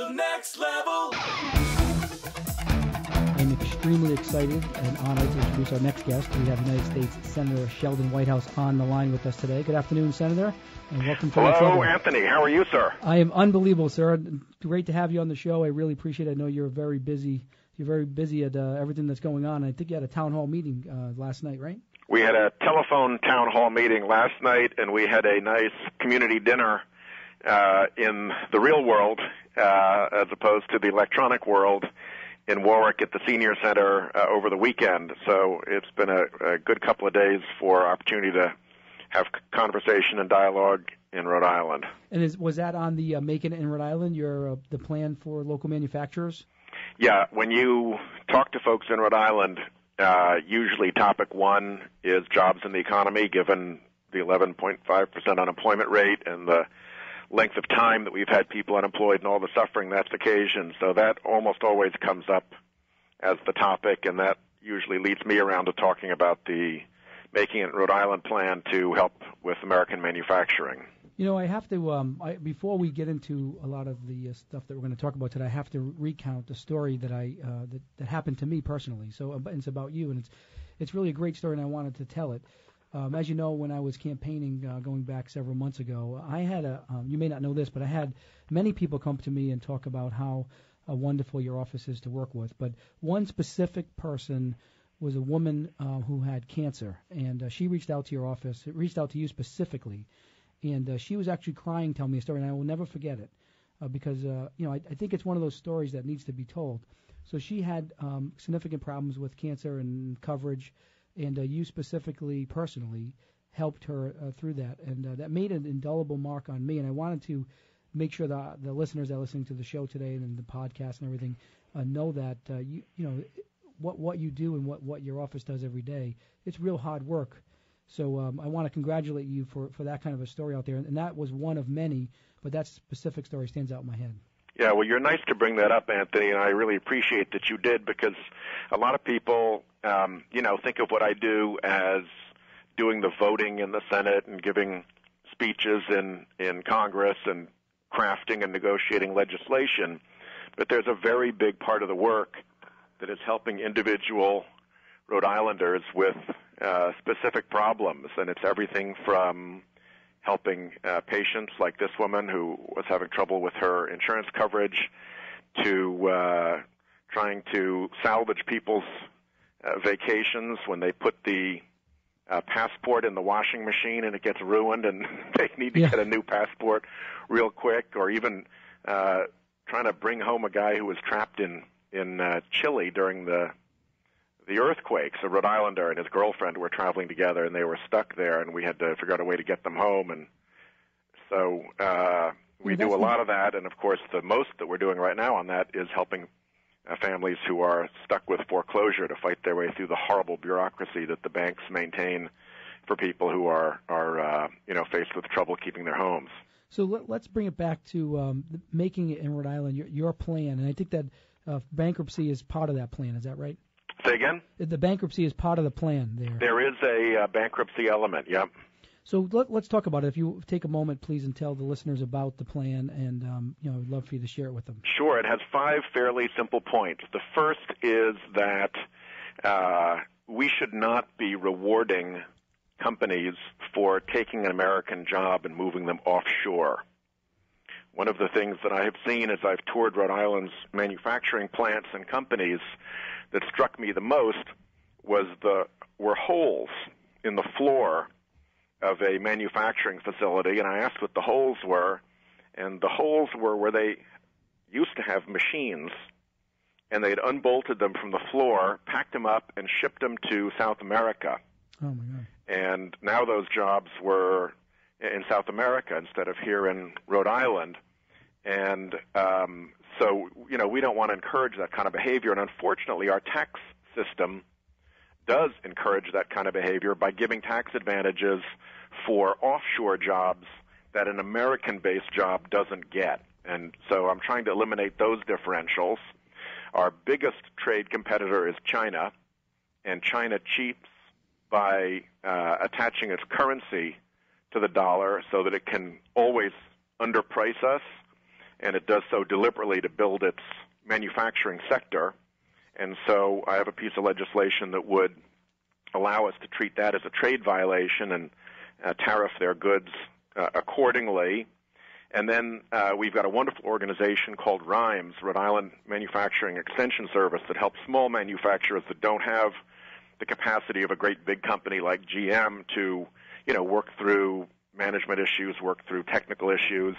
the next level. I'm extremely excited and honored to introduce our next guest. We have United States Senator Sheldon Whitehouse on the line with us today. Good afternoon, Senator, and welcome to the show. Hello, Anthony. How are you, sir? I am unbelievable, sir. Great to have you on the show. I really appreciate it. I know you're very busy. You're very busy at everything that's going on. I think you had a town hall meeting last night, right? We had a telephone town hall meeting last night, and we had a nice community dinner in the real world as opposed to the electronic world in Warwick at the Senior Center over the weekend. So it's been a good couple of days for opportunity to have conversation and dialogue in Rhode Island. And was that on the Make It in Rhode Island, the plan for local manufacturers? Yeah, when you talk to folks in Rhode Island, usually topic one is jobs in the economy, given the 11.5% unemployment rate and the length of time that we've had people unemployed and all the suffering that's occasioned. So that almost always comes up as the topic, and that usually leads me around to talking about the Making It in Rhode Island plan to help with American manufacturing. You know, I have to, before we get into a lot of the stuff that we're going to talk about today, I have to recount a story that that happened to me personally. So it's about you, and it's really a great story, and I wanted to tell it. As you know, when I was campaigning going back several months ago, I had you may not know this, but I had many people come to me and talk about how wonderful your office is to work with. But one specific person was a woman who had cancer, and she reached out to your office, reached out to you specifically, and she was actually crying, telling me a story, and I will never forget it because, I think it's one of those stories that needs to be told. So she had significant problems with cancer and coverage, and you specifically, personally, helped her through that. And that made an indelible mark on me. And I wanted to make sure that the listeners that are listening to the show today and the podcast and everything know that, what you do and what your office does every day, it's real hard work. So I want to congratulate you for that kind of a story out there. And that was one of many, but that specific story stands out in my head. Yeah, well, you're nice to bring that up, Anthony, and I really appreciate that you did, because a lot of people, think of what I do as doing the voting in the Senate and giving speeches in Congress and crafting and negotiating legislation. But there's a very big part of the work that is helping individual Rhode Islanders with specific problems, and it's everything from helping patients like this woman who was having trouble with her insurance coverage to trying to salvage people's vacations when they put the passport in the washing machine and it gets ruined and they need to get a new passport real quick, or even trying to bring home a guy who was trapped in Chile during the earthquakes. A Rhode Islander and his girlfriend were traveling together, and they were stuck there, and we had to figure out a way to get them home. And so we do a lot of that, and, of course, the most that we're doing right now on that is helping families who are stuck with foreclosure to fight their way through the horrible bureaucracy that the banks maintain for people who are faced with trouble keeping their homes. So let's bring it back to Making It in Rhode Island, your plan, and I think that bankruptcy is part of that plan. Is that right? Say again? The bankruptcy is part of the plan there. There is a bankruptcy element, yep. So let's talk about it. If you take a moment, please, and tell the listeners about the plan, and I'd love for you to share it with them. Sure. It has 5 fairly simple points. The first is that we should not be rewarding companies for taking an American job and moving them offshore. One of the things that I have seen as I've toured Rhode Island's manufacturing plants and companies that struck me the most were holes in the floor of a manufacturing facility, and I asked what the holes were, and the holes were where they used to have machines, and they'd unbolted them from the floor, packed them up, and shipped them to South America. Oh, my God. And now those jobs were in South America instead of here in Rhode Island. And so, we don't want to encourage that kind of behavior. And unfortunately, our tax system does encourage that kind of behavior by giving tax advantages for offshore jobs that an American-based job doesn't get. And so I'm trying to eliminate those differentials. Our biggest trade competitor is China, and China cheats by attaching its currency to the dollar so that it can always underprice us and it does so deliberately to build its manufacturing sector. And so I have a piece of legislation that would allow us to treat that as a trade violation and tariff their goods accordingly. And then we've got a wonderful organization called RIMES, Rhode Island Manufacturing Extension Service, that helps small manufacturers that don't have the capacity of a great big company like GM to, work through management issues, work through technical issues.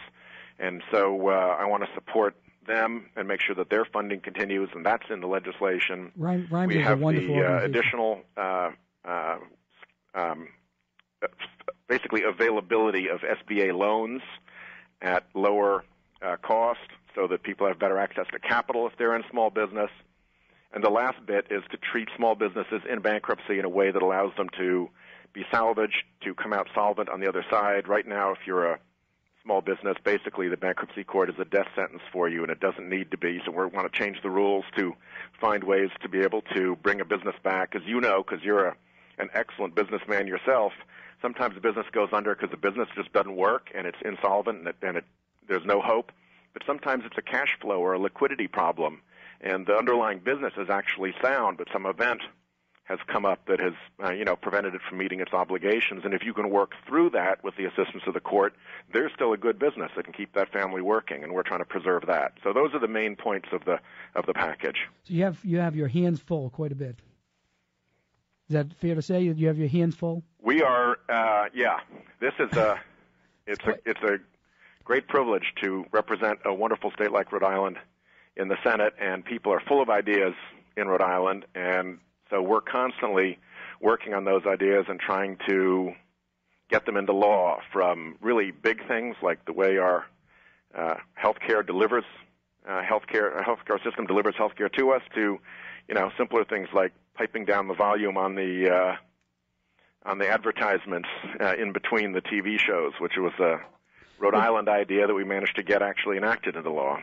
And so I want to support them and make sure that their funding continues, and that's in the legislation. RIMES we is have a wonderful the additional basically availability of SBA loans at lower cost so that people have better access to capital if they're in small business. And the last bit is to treat small businesses in bankruptcy in a way that allows them to be salvaged, to come out solvent on the other side. Right now, if you're a small business, basically the bankruptcy court is a death sentence for you, and it doesn't need to be. So we want to change the rules to find ways to be able to bring a business back. As you know, because you're an excellent businessman yourself, sometimes a business goes under because the business just doesn't work and it's insolvent and there's no hope. But sometimes it's a cash flow or a liquidity problem, and the underlying business is actually sound, but some event has come up that has, prevented it from meeting its obligations. And if you can work through that with the assistance of the court, there's still a good business that can keep that family working, and we're trying to preserve that. So those are the main points of the package. So you have your hands full quite a bit. Is that fair to say? You have your hands full? We are, yeah. This is it's a great privilege to represent a wonderful state like Rhode Island in the Senate, and people are full of ideas in Rhode Island, and so we're constantly working on those ideas and trying to get them into law, from really big things like the way our healthcare delivers our healthcare system delivers healthcare to us, to simpler things like piping down the volume on the advertisements in between the TV shows, which was a Rhode Island idea that we managed to get actually enacted into law.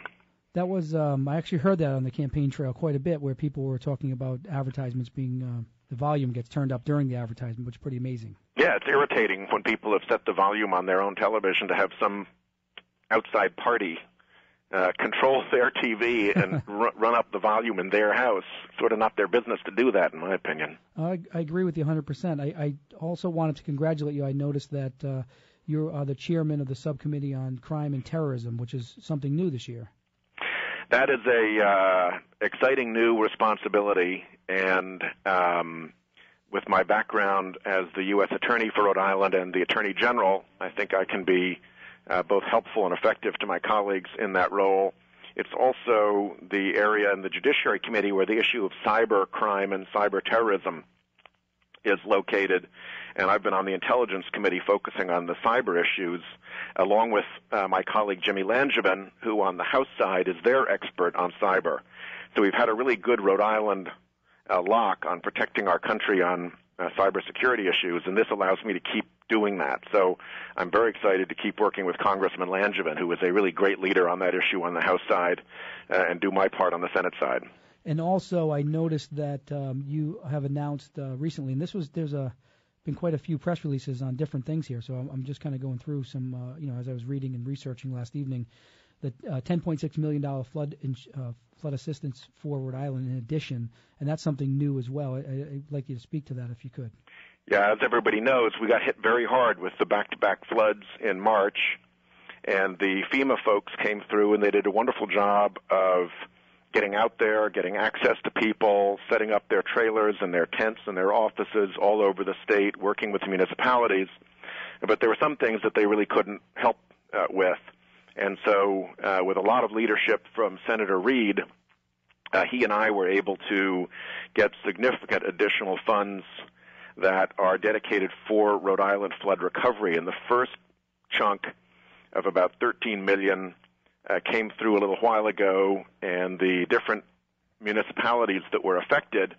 That was I actually heard that on the campaign trail quite a bit, where people were talking about advertisements being the volume gets turned up during the advertisement, which is pretty amazing. Yeah, it's irritating when people have set the volume on their own television to have some outside party control their TV and run up the volume in their house. Sort of not their business to do that, in my opinion. I agree with you 100%. I also wanted to congratulate you. I noticed that you're the chairman of the subcommittee on crime and terrorism, which is something new this year. That is a exciting new responsibility, and with my background as the U.S. Attorney for Rhode Island and the Attorney General, I think I can be both helpful and effective to my colleagues in that role. It's also the area in the Judiciary Committee where the issue of cyber crime and cyber terrorism is located, and I've been on the Intelligence Committee focusing on the cyber issues, along with my colleague Jimmy Langevin, who on the House side is their expert on cyber. So we've had a really good Rhode Island lock on protecting our country on cybersecurity issues, and this allows me to keep doing that. So I'm very excited to keep working with Congressman Langevin, who is a really great leader on that issue on the House side, and do my part on the Senate side. And also, I noticed that you have announced recently, and there's been quite a few press releases on different things here. So I'm just kind of going through some, as I was reading and researching last evening, the $10.6 million flood assistance for Rhode Island in addition, and that's something new as well. I'd like you to speak to that if you could. Yeah, as everybody knows, we got hit very hard with the back-to-back floods in March, and the FEMA folks came through and they did a wonderful job of getting out there, getting access to people, setting up their trailers and their tents and their offices all over the state, working with the municipalities. But there were some things that they really couldn't help with. And so with a lot of leadership from Senator Reed, he and I were able to get significant additional funds that are dedicated for Rhode Island flood recovery. And the first chunk of about $13 million came through a little while ago, and the different municipalities that were affected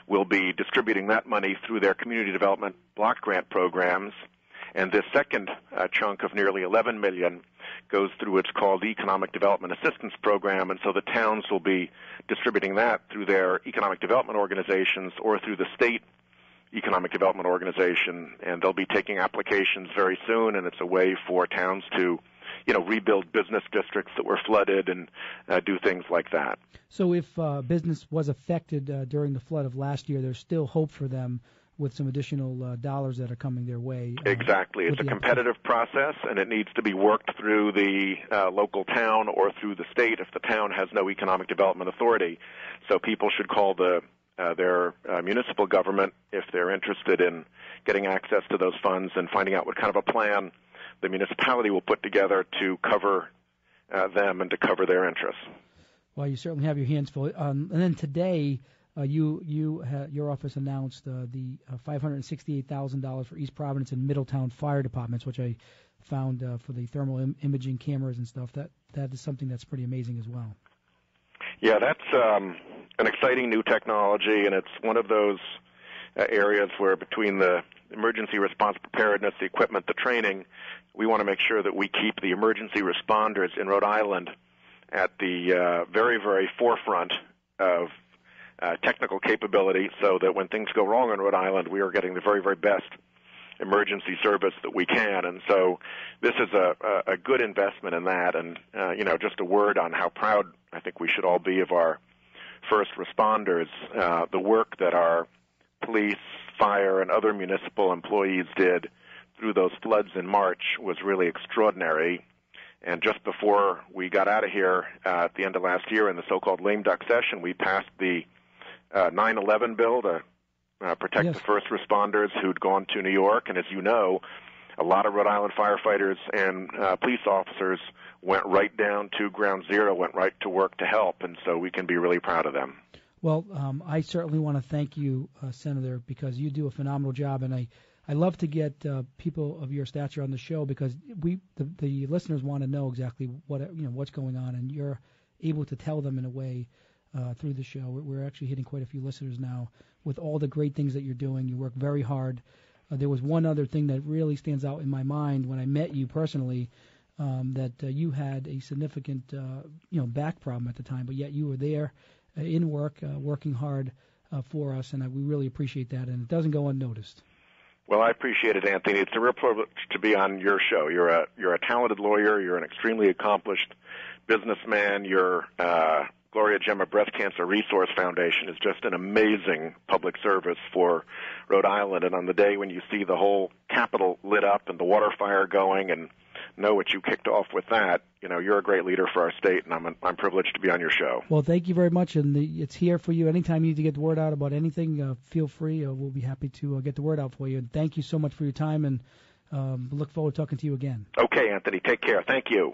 will be distributing that money through their community development block grant programs. And this second chunk of nearly $11 million goes through what's called the Economic Development Assistance Program, and so the towns will be distributing that through their economic development organizations or through the state economic development organization, and they'll be taking applications very soon, and it's a way for towns to rebuild business districts that were flooded and do things like that. So if business was affected during the flood of last year, there's still hope for them with some additional dollars that are coming their way. Exactly. It's a competitive process, and it needs to be worked through the local town or through the state if the town has no economic development authority. So people should call their municipal government if they're interested in getting access to those funds and finding out what kind of a plan the municipality will put together to cover them and to cover their interests. Well, you certainly have your hands full. And then today, your office announced the $568,000 for East Providence and Middletown fire departments, which I found for the thermal imaging cameras and stuff. That is something that's pretty amazing as well. Yeah, that's an exciting new technology, and it's one of those areas where between the emergency response preparedness, the equipment, the training, we want to make sure that we keep the emergency responders in Rhode Island at the very, very forefront of technical capability so that when things go wrong in Rhode Island, we are getting the very, very best emergency service that we can. And so this is a good investment in that. And, just a word on how proud I think we should all be of our first responders. The work that our police, fire, and other municipal employees did through those floods in March was really extraordinary. And just before we got out of here at the end of last year in the so-called lame duck session, we passed the 9/11 bill to protect the first responders who'd gone to New York. And as you know, a lot of Rhode Island firefighters and police officers went right down to ground zero, went right to work to help. And so we can be really proud of them. Well, I certainly want to thank you, Senator, because you do a phenomenal job. And I love to get people of your stature on the show because the listeners want to know exactly what's going on, and you're able to tell them in a way through the show. We're actually hitting quite a few listeners now with all the great things that you're doing. You work very hard. There was one other thing that really stands out in my mind when I met you personally, that you had a significant back problem at the time, but yet you were there in work, working hard for us, and we really appreciate that, and it doesn't go unnoticed. Well, I appreciate it, Anthony. It's a real privilege to be on your show. You're a talented lawyer. You're an extremely accomplished businessman. Your Gloria Gemma Breast Cancer Resource Foundation is just an amazing public service for Rhode Island. And on the day when you see the whole Capitol lit up and the water fire going and know what you kicked off with that, you're a great leader for our state, and I'm privileged to be on your show. Well, thank you very much, and it's here for you. Anytime you need to get the word out about anything, feel free. We'll be happy to get the word out for you. And thank you so much for your time, and look forward to talking to you again. Okay, Anthony. Take care. Thank you.